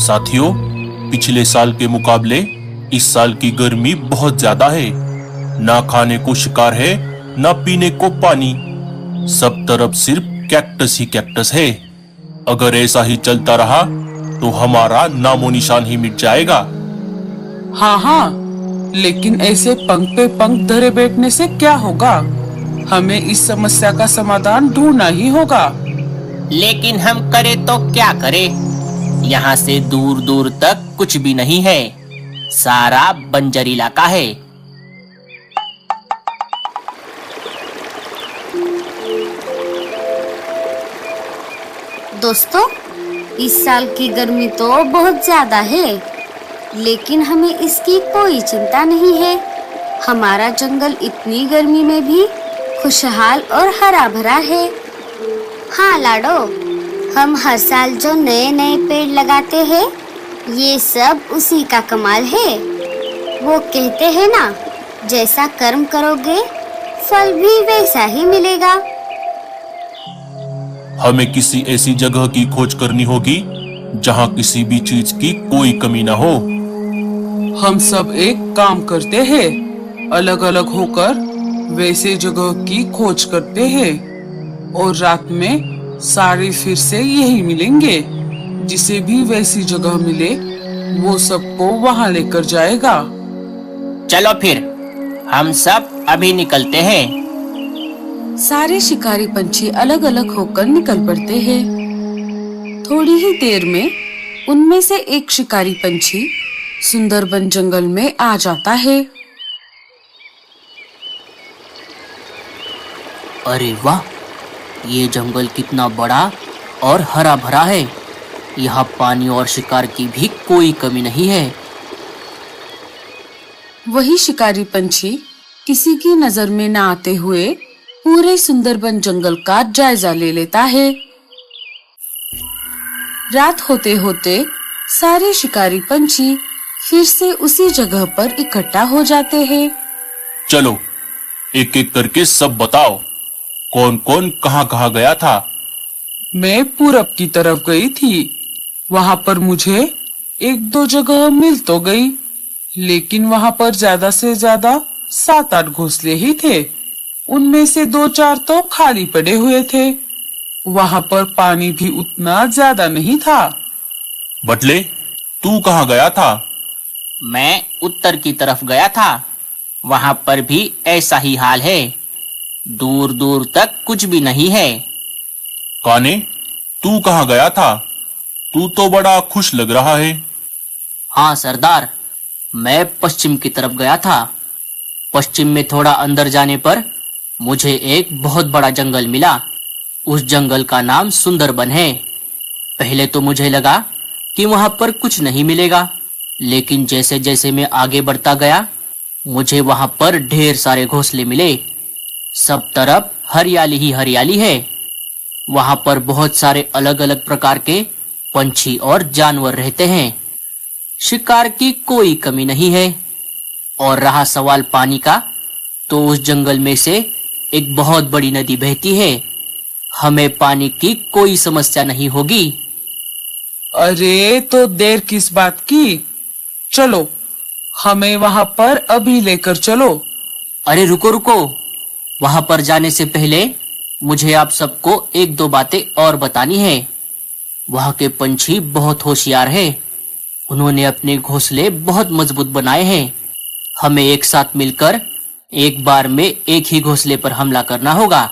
साथियों, पिछले साल के मुकाबले इस साल की गर्मी बहुत ज्यादा है। ना खाने को शिकार है, ना पीने को पानी। सब तरफ सिर्फ कैक्टस ही कैक्टस है। अगर ऐसा ही चलता रहा तो हमारा नामो निशान ही मिट जाएगा। हाँ हाँ, लेकिन ऐसे पंख पे पंख धरे बैठने से क्या होगा? हमें इस समस्या का समाधान ढूंढना ही होगा। लेकिन हम करें तो क्या करें? यहाँ से दूर दूर तक कुछ भी नहीं है, सारा बंजर इलाका है। दोस्तों, इस साल की गर्मी तो बहुत ज्यादा है, लेकिन हमें इसकी कोई चिंता नहीं है। हमारा जंगल इतनी गर्मी में भी खुशहाल और हरा भरा है। हाँ लाडो, हम हर साल जो नए नए पेड़ लगाते हैं, ये सब उसी का कमाल है। वो कहते हैं ना, जैसा कर्म करोगे फल भी वैसा ही मिलेगा। हमें किसी ऐसी जगह की खोज करनी होगी जहाँ किसी भी चीज की कोई कमी ना हो। हम सब एक काम करते हैं, अलग अलग होकर वैसे जगह की खोज करते हैं और रात में सारे फिर से यही मिलेंगे। जिसे भी वैसी जगह मिले वो सबको वहाँ लेकर जाएगा। चलो फिर हम सब अभी निकलते हैं। सारे शिकारी पंछी अलग अलग होकर निकल पड़ते हैं। थोड़ी ही देर में उनमें से एक शिकारी पंछी सुंदरबन जंगल में आ जाता है। अरे वाह, ये जंगल कितना बड़ा और हरा भरा है। यहाँ पानी और शिकार की भी कोई कमी नहीं है। वही शिकारी पंछी किसी की नजर में न आते हुए पूरे सुंदरबन जंगल का जायजा ले लेता है। रात होते होते सारे शिकारी पंछी फिर से उसी जगह पर इकट्ठा हो जाते हैं। चलो एक एक करके सब बताओ, कौन कौन कहाँ कहाँ गया था? मैं पूरब की तरफ गई थी। वहाँ पर मुझे एक दो जगह मिल तो गई, लेकिन वहाँ पर ज्यादा से ज्यादा 7-8 घोंसले ही थे। उनमें से 2-4 तो खाली पड़े हुए थे। वहाँ पर पानी भी उतना ज्यादा नहीं था। बटले, तू कहाँ गया था? मैं उत्तर की तरफ गया था। वहाँ पर भी ऐसा ही हाल है, दूर दूर तक कुछ भी नहीं है। काने, तू कहाँ गया था? तू तो बड़ा खुश लग रहा है। हाँ सरदार, मैं पश्चिम की तरफ गया था। पश्चिम में थोड़ा अंदर जाने पर मुझे एक बहुत बड़ा जंगल मिला। उस जंगल का नाम सुंदरबन है। पहले तो मुझे लगा कि वहां पर कुछ नहीं मिलेगा, लेकिन जैसे जैसे मैं आगे बढ़ता गया मुझे वहां पर ढेर सारे घोंसले मिले। सब तरफ हरियाली ही हरियाली है। वहां पर बहुत सारे अलग अलग प्रकार के पंछी और जानवर रहते हैं। शिकार की कोई कमी नहीं है। और रहा सवाल पानी का, तो उस जंगल में से एक बहुत बड़ी नदी बहती है। हमें पानी की कोई समस्या नहीं होगी। अरे तो देर किस बात की? चलो, हमें वहाँ पर अभी लेकर चलो। अरे रुको रुको, वहां पर जाने से पहले मुझे आप सबको एक दो बातें और बतानी है। वहां के पंछी बहुत होशियार हैं। उन्होंने अपने घोंसले बहुत मजबूत बनाए हैं। हमें एक साथ मिलकर एक बार में एक ही घोंसले पर हमला करना होगा।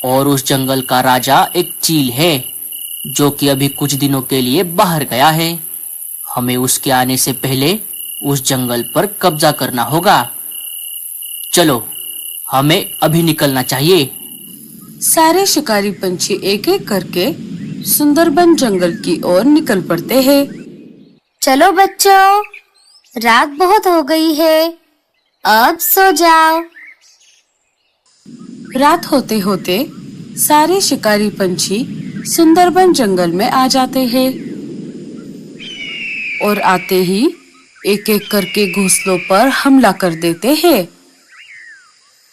और उस जंगल का राजा एक चील है, जो कि अभी कुछ दिनों के लिए बाहर गया है। हमें उसके आने से पहले उस जंगल पर कब्जा करना होगा। चलो, हमें अभी निकलना चाहिए। सारे शिकारी पंछी एक एक करके सुंदरबन जंगल की ओर निकल पड़ते हैं। चलो बच्चों, रात बहुत हो गई है, अब सो जाओ। रात होते होते सारे शिकारी पंछी सुंदरबन जंगल में आ जाते हैं और आते ही एक एक करके घोंसलों पर हमला कर देते हैं।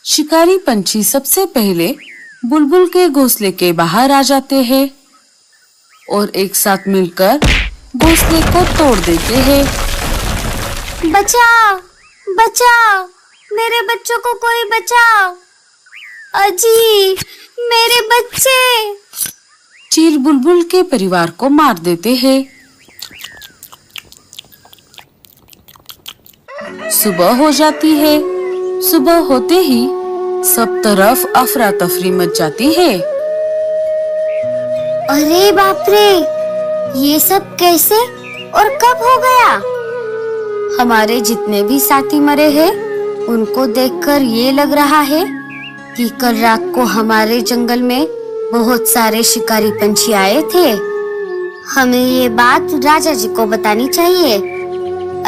शिकारी पंछी सबसे पहले बुलबुल के घोंसले के बाहर आ जाते हैं और एक साथ मिलकर घोंसले को तोड़ देते हैं। बचाओ, बचाओ, मेरे बच्चों को कोई बचाओ। अजी, मेरे बच्चे। चील बुलबुल के परिवार को मार देते हैं। सुबह हो जाती है। सुबह होते ही सब तरफ अफरा तफरी मच जाती है। अरे बाप रे, ये सब कैसे और कब हो गया? हमारे जितने भी साथी मरे हैं, उनको देखकर ये लग रहा है कि कल रात को हमारे जंगल में बहुत सारे शिकारी पंछी आए थे। हमें ये बात राजा जी को बतानी चाहिए।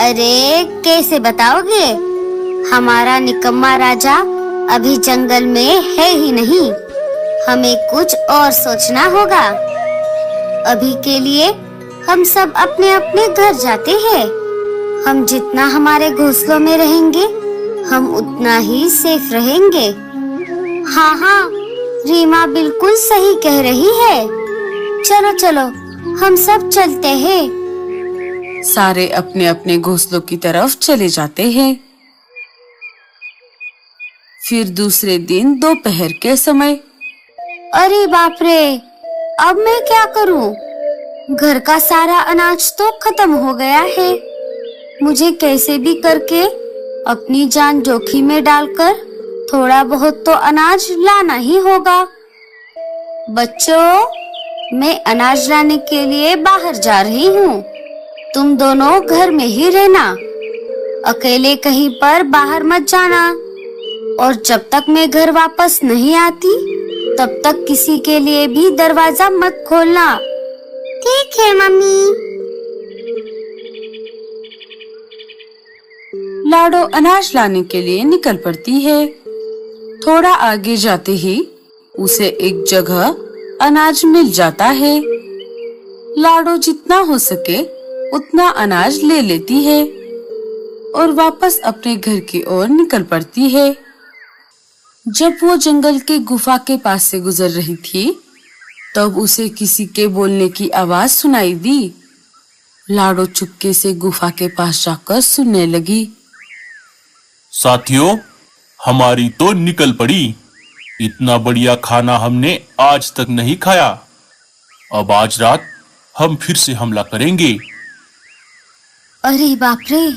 अरे कैसे बताओगे? हमारा निकम्मा राजा अभी जंगल में है ही नहीं। हमें कुछ और सोचना होगा। अभी के लिए हम सब अपने अपने घर जाते हैं। हम जितना हमारे घोंसलों में रहेंगे, हम उतना ही सेफ रहेंगे। हाँ हाँ, रीमा बिल्कुल सही कह रही है। चलो चलो, हम सब चलते हैं। सारे अपने अपने घोंसलों की तरफ चले जाते हैं। फिर दूसरे दिन दोपहर के समय। अरे बाप रे, अब मैं क्या करूं? घर का सारा अनाज तो खत्म हो गया है। मुझे कैसे भी करके अपनी जान जोखिम में डालकर थोड़ा बहुत तो अनाज लाना ही होगा। बच्चों, मैं अनाज लाने के लिए बाहर जा रही हूँ। तुम दोनों घर में ही रहना। अकेले कहीं पर बाहर मत जाना। और जब तक मैं घर वापस नहीं आती, तब तक किसी के लिए भी दरवाजा मत खोलना। ठीक है मम्मी। लाडो अनाज लाने के लिए निकल पड़ती है। थोड़ा आगे जाते ही उसे एक जगह अनाज मिल जाता है। लाडो जितना हो सके उतना अनाज ले लेती है और वापस अपने घर की ओर निकल पड़ती है। जब वो जंगल के गुफा के पास से गुजर रही थी, तब उसे किसी के बोलने की आवाज सुनाई दी। लाडो चुपके से गुफा के पास जाकर सुनने लगी। साथियों, हमारी तो निकल पड़ी। इतना बढ़िया खाना हमने आज तक नहीं खाया। अब आज रात हम फिर से हमला करेंगे। अरे बाप रे,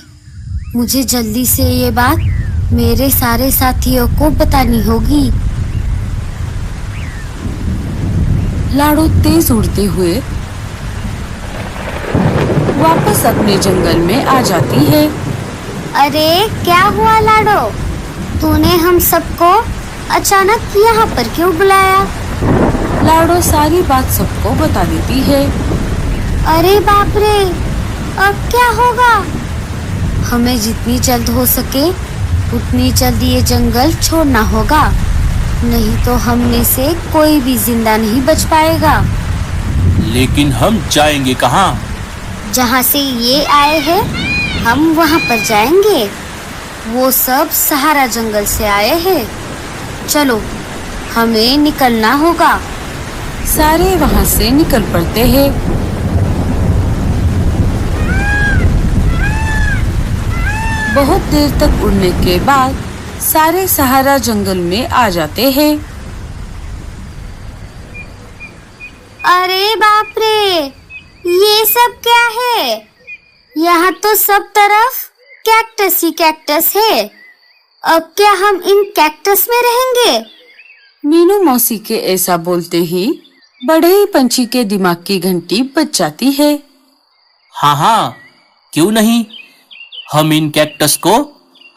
मुझे जल्दी से ये बात मेरे सारे साथियों को बतानी होगी। लाडो तेज उड़ते हुए वापस अपने जंगल में आ जाती है। अरे क्या हुआ लाडो? तूने हम सबको अचानक यहाँ पर क्यों बुलाया? लाडो सारी बात सबको बता देती है। अरे बाप रे, अब क्या होगा? हमें जितनी जल्द हो सके उतनी जल्द ये जंगल छोड़ना होगा, नहीं तो हम में से कोई भी जिंदा नहीं बच पाएगा। लेकिन हम जाएंगे कहाँ? जहाँ से ये आए हैं, हम वहाँ पर जाएंगे। वो सब सहारा जंगल से आए हैं। चलो, हमें निकलना होगा। सारे वहाँ से निकल पड़ते हैं। बहुत देर तक उड़ने के बाद सारे सहारा जंगल में आ जाते हैं। अरे बाप रे, ये सब क्या है? यहाँ तो सब तरफ कैक्टस ही कैक्टस है। अब क्या हम इन कैक्टस में रहेंगे? मीनू मौसी के ऐसा बोलते ही बड़े ही पंछी के दिमाग की घंटी बज जाती है। हाँ हाँ, क्यों नहीं। हम इन कैक्टस को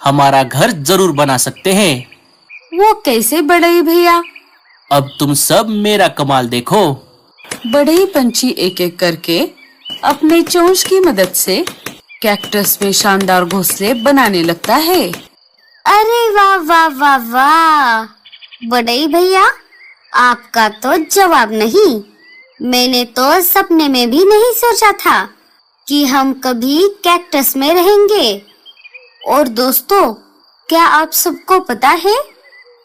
हमारा घर जरूर बना सकते हैं। वो कैसे बड़े भैया? अब तुम सब मेरा कमाल देखो। बड़े ही पंछी एक एक करके अपने चोंच की मदद से कैक्टस में शानदार घोंसले बनाने लगता है। अरे वाह वाह वाह वाह, बड़ई भैया, आपका तो जवाब नहीं। मैंने तो सपने में भी नहीं सोचा था कि हम कभी कैक्टस में रहेंगे। और दोस्तों, क्या आप सबको पता है,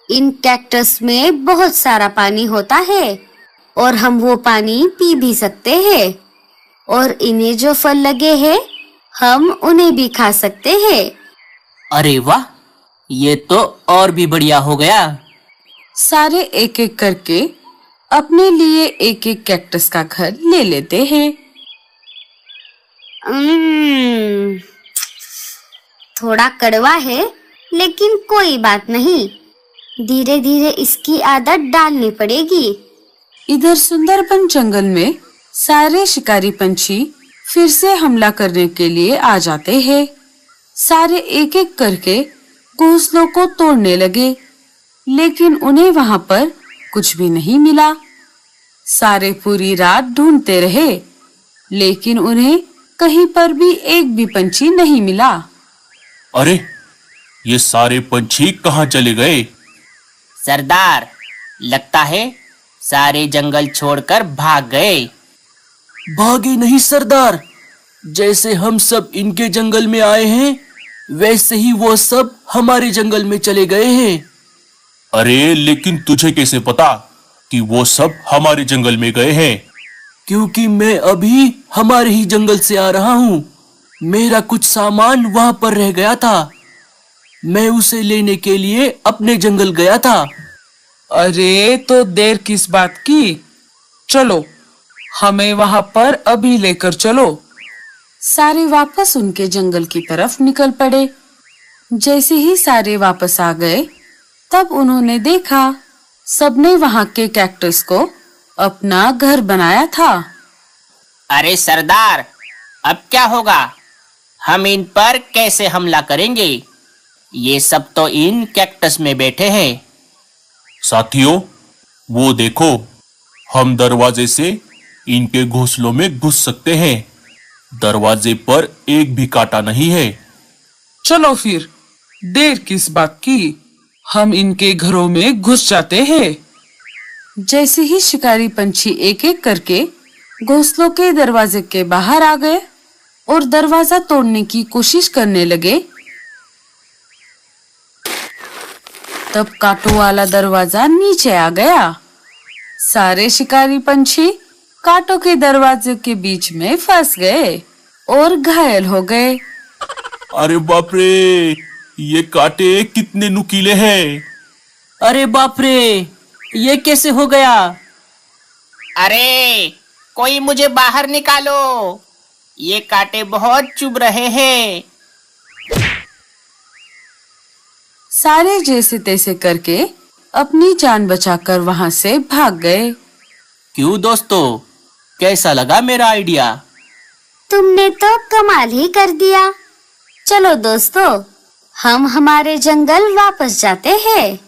इन कैक्टस में बहुत सारा पानी होता है और हम वो पानी पी भी सकते हैं। और इन्हें जो फल लगे हैं हम उन्हें भी खा सकते हैं। अरे वाह, ये तो और भी बढ़िया हो गया। सारे एक एक करके अपने लिए एक एक कैक्टस का घर ले लेते हैं। थोड़ा कड़वा है लेकिन कोई बात नहीं, धीरे धीरे इसकी आदत डालनी पड़ेगी। इधर सुंदरबन जंगल में सारे शिकारी पंछी फिर से हमला करने के लिए आ जाते हैं। सारे एक एक करके घोंसलों को तोड़ने लगे, लेकिन उन्हें वहां पर कुछ भी नहीं मिला। सारे पूरी रात ढूंढते रहे, लेकिन उन्हें कहीं पर भी एक भी पंछी नहीं मिला। अरे, ये सारे पंछी कहाँ चले गए? सरदार, लगता है सारे जंगल छोड़कर भाग गए। भागे नहीं सरदार, जैसे हम सब इनके जंगल में आए हैं वैसे ही वो सब हमारे जंगल में चले गए हैं। अरे, लेकिन तुझे कैसे पता कि वो सब हमारे जंगल में गए हैं? क्योंकि मैं अभी हमारे ही जंगल से आ रहा हूँ। मेरा कुछ सामान वहाँ पर रह गया था, मैं उसे लेने के लिए अपने जंगल गया था। अरे, तो देर किस बात की? चलो, हमें वहां पर अभी लेकर चलो। सारे वापस उनके जंगल की तरफ निकल पड़े। जैसे ही सारे वापस आ गए, तब उन्होंने देखा सबने वहां के कैक्टस को अपना घर बनाया था। अरे सरदार, अब क्या होगा? हम इन पर कैसे हमला करेंगे? ये सब तो इन कैक्टस में बैठे हैं। साथियों, वो देखो, हम दरवाजे से इनके घोंसलों में घुस सकते हैं। दरवाजे पर एक भी कांटा नहीं है। चलो फिर, देर किस बात की, हम इनके घरों में घुस जाते हैं। जैसे ही शिकारी पंछी एक एक करके घोंसलों के दरवाजे के बाहर आ गए और दरवाजा तोड़ने की कोशिश करने लगे, तब कांटों वाला दरवाजा नीचे आ गया। सारे शिकारी पंछी कांटों के दरवाजे के बीच में फंस गए और घायल हो गए। अरे बाप रे, ये कांटे कितने नुकीले हैं। अरे बाप रे, ये कैसे हो गया? अरे, कोई मुझे बाहर निकालो, ये कांटे बहुत चुभ रहे हैं। सारे जैसे तैसे करके अपनी जान बचाकर वहां से भाग गए। क्यों दोस्तों, कैसा लगा मेरा आइडिया? तुमने तो कमाल ही कर दिया। चलो दोस्तों, हम हमारे जंगल वापस जाते हैं।